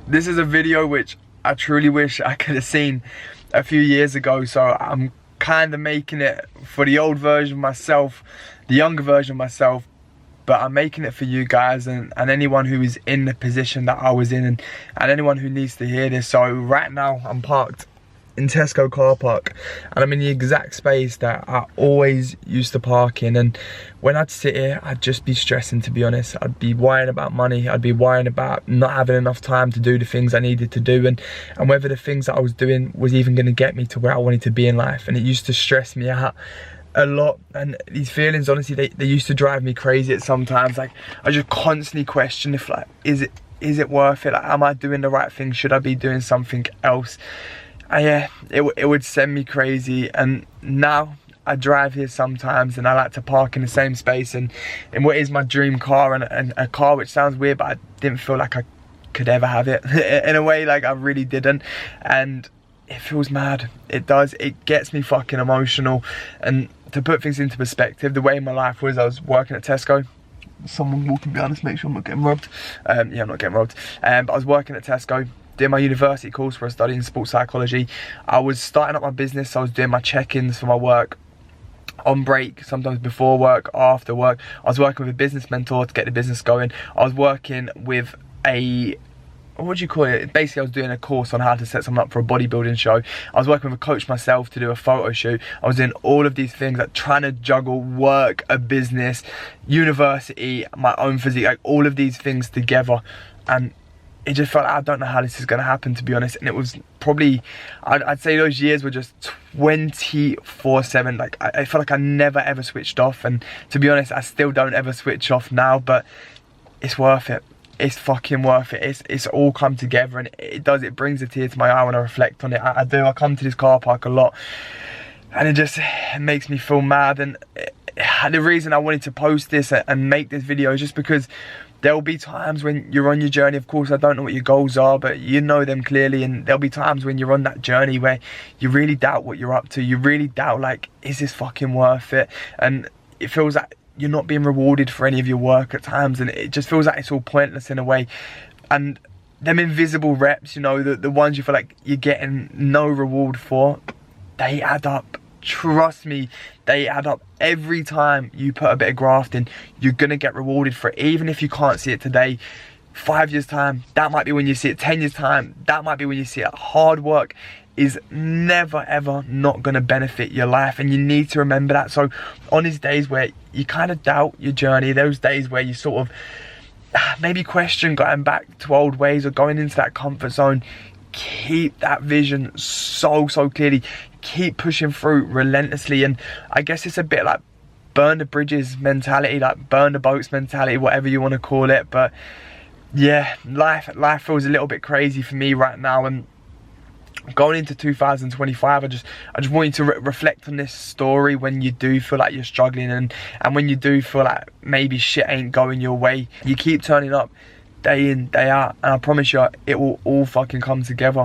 This is a video which I truly wish I could have seen a few years ago, so I'm kind of making it for the old version of myself, the younger version of myself, but I'm making it for you guys and anyone who is in the position that I was in, and anyone who needs to hear this. So right now I'm parked in Tesco car park, and I'm in the exact space that I always used to park in. And when I'd sit here, I'd just be stressing, to be honest. I'd be worrying about money, I'd be worrying about not having enough time to do the things I needed to do, and whether the things that I was doing was even going to get me to where I wanted to be in life. And it used to stress me out a lot, and these feelings, honestly, they used to drive me crazy at sometimes. Like, I just constantly question if, like, is it worth it? Like, am I doing the right thing? Should I be doing something else? And yeah, it would send me crazy. And now I drive here sometimes, and I like to park in the same space in what is my dream car, and a car which sounds weird, but I didn't feel like I could ever have it in a way. Like, I really didn't. And it feels mad. It does. It gets me fucking emotional. And to put things into perspective, the way my life was, I was working at Tesco. Someone walking behind us, make sure I'm not getting robbed. Yeah, I'm not getting robbed. But I was working at Tesco, doing my university course where I was studying sports psychology. I was starting up my business, so I was doing my check-ins for my work on break, sometimes before work, after work. I was working with a business mentor to get the business going. I was working with a, what do you call it? Basically, I was doing a course on how to set someone up for a bodybuilding show. I was working with a coach myself to do a photo shoot. I was doing all of these things, like trying to juggle work, a business, university, my own physique, like all of these things together. And it just felt like, I don't know how this is going to happen, to be honest. And it was probably, I'd say those years were just 24/7. Like, I felt like I never ever switched off. And to be honest, I still don't ever switch off now, but it's worth it. It's fucking worth it. It's all come together, and it brings a tear to my eye when I reflect on it. I do. I come to this car park a lot, and it makes me feel mad. And the reason I wanted to post this and make this video is just because there will be times when you're on your journey. Of course, I don't know what your goals are, but you know them clearly. And there'll be times when you're on that journey where you really doubt what you're up to. You really doubt, like, is this fucking worth it? And it feels like you're not being rewarded for any of your work at times, and it just feels like it's all pointless in a way. And them invisible reps, you know, the ones you feel like you're getting no reward for, they add up. Trust me, they add up. Every time you put a bit of graft in, you're gonna get rewarded for it. Even if you can't see it today, 5 years time, that might be when you see it. 10 years time, that might be when you see it. Hard work is never ever not gonna benefit your life, and you need to remember that. So on these days where you kind of doubt your journey, those days where you sort of maybe question going back to old ways or going into that comfort zone, keep that vision so clearly. Keep pushing through relentlessly. And I guess it's a bit like burn the bridges mentality, like burn the boats mentality, whatever you want to call it. But yeah, life feels a little bit crazy for me right now. And going into 2025, I just want you to reflect on this story when you do feel like you're struggling, and when you do feel like maybe shit ain't going your way. You keep turning up day in, day out, and I promise you, it will all fucking come together.